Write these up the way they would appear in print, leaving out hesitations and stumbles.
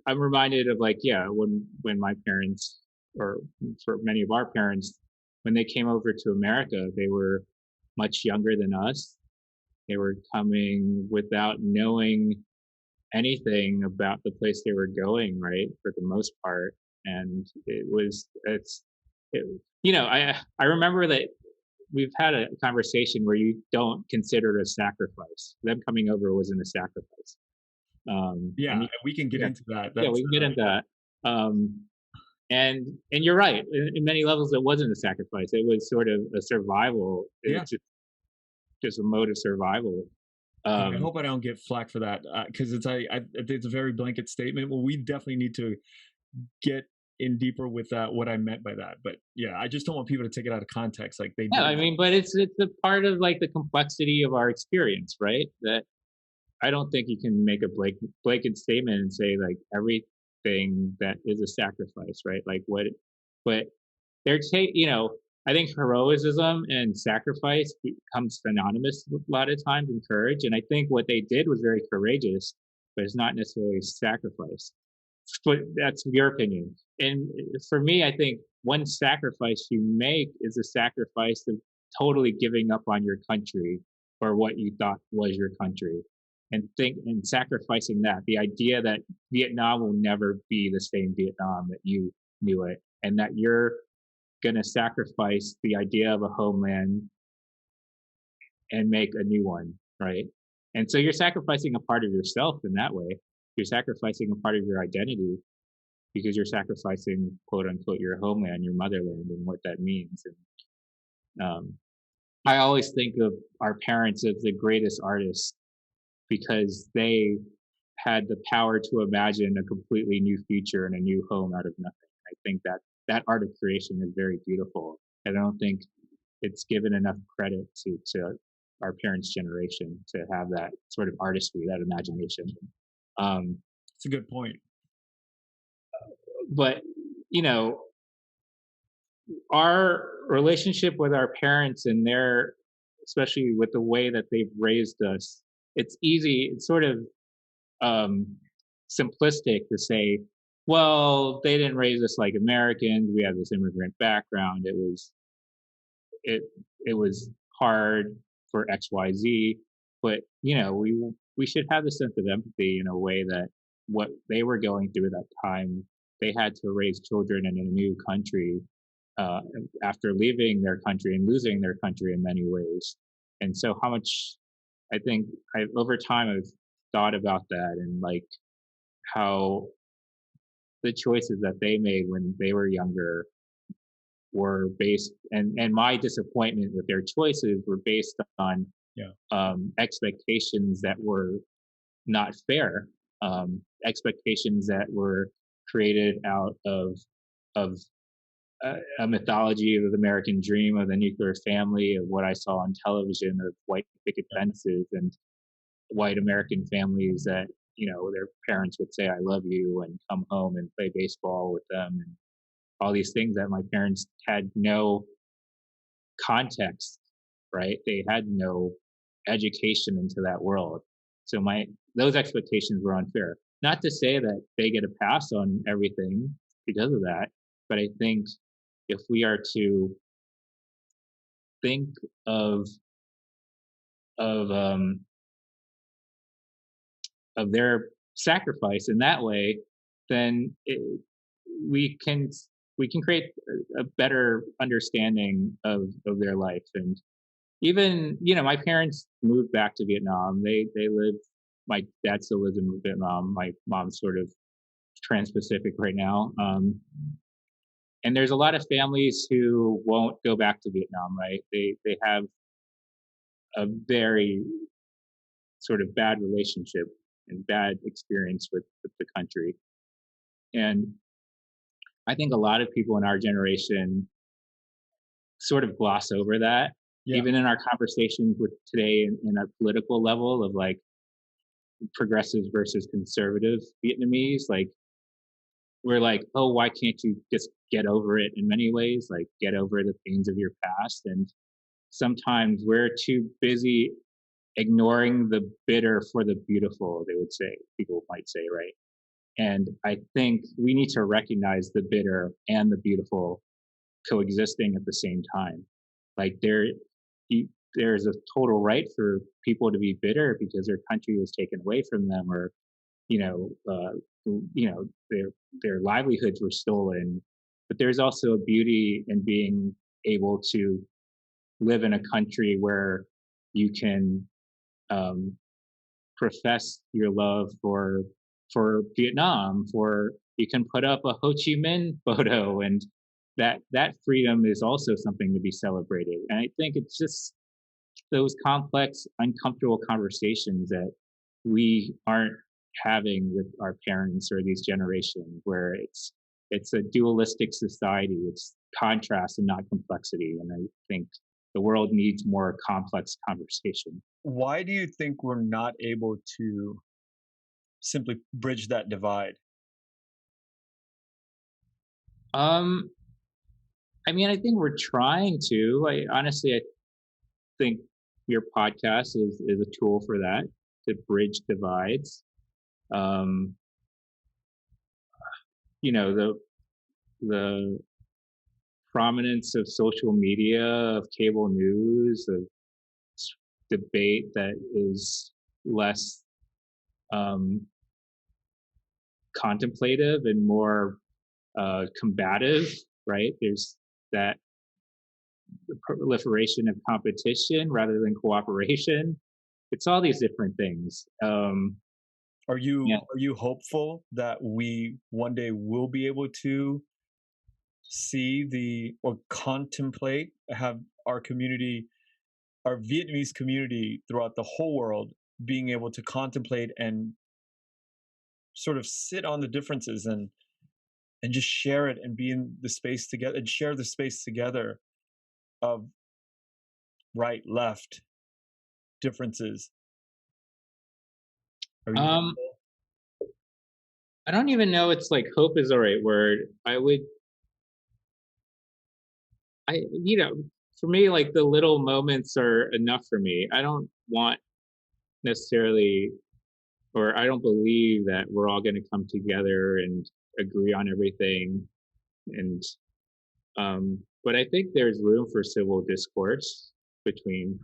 I'm reminded of like, yeah, when my parents, or for many of our parents, when they came over to America, they were much younger than us. They were coming without knowing anything about the place they were going, right? For the most part. And it, I remember that we've had a conversation where you don't consider it a sacrifice. Them coming over wasn't a sacrifice. Yeah, And and we can get yeah, into that. yeah, That's we can get into that. Um, and you're right. In many levels, it wasn't a sacrifice. It was sort of a survival. yeah. It's just a mode of survival. Yeah, I Um, hope I don't get flack for that because it's a very blanket statement. Well, we definitely need to get in deeper with what I meant by that. But yeah, I just don't want people to take it out of context like they yeah, did. I mean, but it's a part of like the complexity of our experience, right? That I don't think you can make a blanket statement and say like everything that is a sacrifice, right? Like what, but I think heroism and sacrifice becomes synonymous a lot of times in courage. And I think what they did was very courageous, but it's not necessarily sacrifice. But that's your opinion. And for me, I think one sacrifice you make is a sacrifice of totally giving up on your country or what you thought was your country. And sacrificing that, the idea that Vietnam will never be the same Vietnam that you knew it, and that you're going to sacrifice the idea of a homeland and make a new one, right? And so you're sacrificing a part of yourself in that way. You're sacrificing a part of your identity because you're sacrificing, quote unquote, your homeland, your motherland, and what that means. And I always think of our parents as the greatest artists because they had the power to imagine a completely new future and a new home out of nothing. I think that that art of creation is very beautiful. And I don't think it's given enough credit to our parents' generation to have that sort of artistry, that imagination. Um, It's a good point. but you know, our relationship with our parents and their, especially with the way that they've raised us, it's easy. It's sort of um, simplistic to say, well, they didn't raise us like Americans. We have this immigrant background. It it was hard for XYZ, but we should have a sense of empathy in a way that what they were going through at that time, they had to raise children in a new country uh, after leaving their country and losing their country in many ways. And so, how much I think over time I've thought about that and like how the choices that they made when they were younger were based, and my disappointment with their choices were based on Yeah. expectations that were not fair, expectations that were created out of a mythology of the American dream of the nuclear family, of what I saw on television of white picket fences and white American families that their parents would say "I love you" and come home and play baseball with them, and all these things that my parents had no context, right? They had no education into that world. So my those expectations were unfair. Not to say that they get a pass on everything because of that, but I think if we are to think of of um, of their sacrifice in that way, then we can we can create a better understanding of their life. And even my parents moved back to Vietnam. They live. My dad still lives in Vietnam. My mom's sort of trans-Pacific right now. And there's a lot of families who won't go back to Vietnam, right? They have a very sort of bad relationship and bad experience with the country. And I think a lot of people in our generation sort of gloss over that, Yeah. even in our conversations with today in a political level of like progressives versus conservative Vietnamese. Like we're like, oh, why can't you just get over it? In many ways, like get over the pains of your past. And sometimes we're too busy ignoring the bitter for the beautiful. They would say, people might say, right? And I think we need to recognize the bitter and the beautiful coexisting at the same time. Like you, there's a total right for people to be bitter because their country was taken away from them, or you know, uh, their livelihoods were stolen. But there's also a beauty in being able to live in a country where you can um, profess your love for Vietnam, for you can put up a Ho Chi Minh photo, and that freedom is also something to be celebrated. And I think it's just those complex, uncomfortable conversations that we aren't having with our parents or these generations, where it's a dualistic society. It's contrast and not complexity. And I think the world needs more complex conversation. Why do you think we're not able to simply bridge that divide? Um, I mean, I think we're trying to. I think your podcast is a tool for that, to bridge divides. Um, the prominence of social media, of cable news, of debate that is less um, contemplative and more combative, right? There's that proliferation of competition rather than cooperation. It's all these different things. Yeah. Are you hopeful that we one day will be able to see the or contemplate have our community, our Vietnamese community throughout the whole world being able to contemplate and sort of sit on the differences and just share it and be in the space together and share the space together of right, left differences. Are you Um, hopeful? I don't even know it's like hope is the right word. For me, like the little moments are enough for me. I don't want necessarily, or I don't believe that we're all going to come together and agree on everything. And, but I think there's room for civil discourse between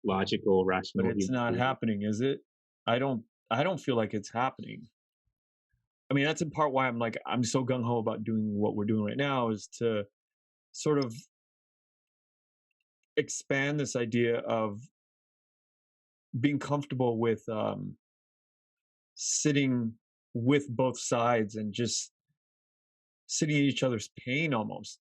logical, But rational it's human not beings. happening, is it? I don't I don't feel like it's happening. I mean, that's in part why I'm so gung ho about doing what we're doing right now is to sort of expand this idea of being comfortable with sitting with both sides and just sitting in each other's pain almost.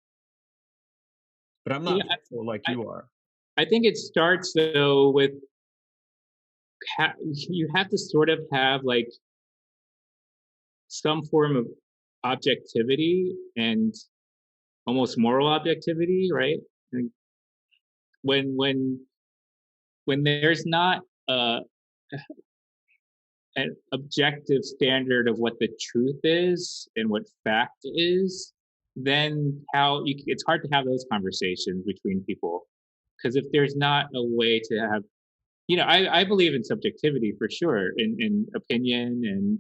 But I'm not Yeah, hopeful like I, you are. I think it starts though with you have to sort of have like some form of objectivity and almost moral objectivity, right? And when when when there's not an objective standard of what the truth is and what fact is, then it's hard to have those conversations between people. Because if there's not a way to have, I believe in subjectivity for sure, in opinion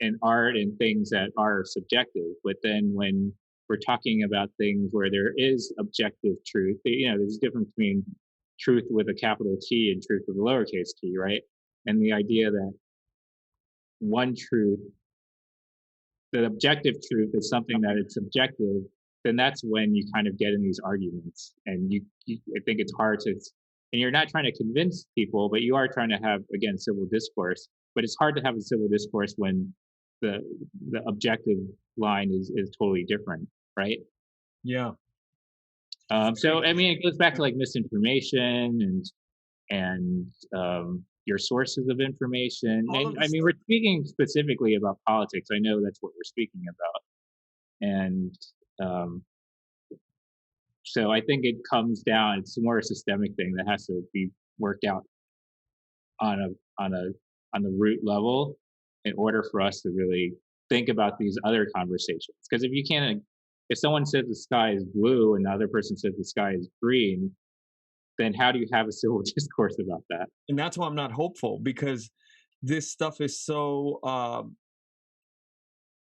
and art and things that are subjective. But then when we're talking about things where there is objective truth, there's a difference between truth with a capital T and truth with a lowercase t, right? And the idea that one truth, the objective truth, is something that it's subjective, then that's when you kind of get in these arguments. And I think it's hard to, and you're not trying to convince people, but you are trying to have, again, civil discourse. But it's hard to have a civil discourse when the the objective line is totally different, right? Yeah. So I mean, it goes back to like misinformation and your sources of information. All And of I this mean, we're speaking specifically about politics. I know that's what we're speaking about, and um, so I think it comes down. It's more a systemic thing that has to be worked out on the root level in order for us to really think about these other conversations. Because if you can't, if someone says the sky is blue and the other person says the sky is green, then how do you have a civil discourse about that? and that's why I'm not hopeful because this stuff is so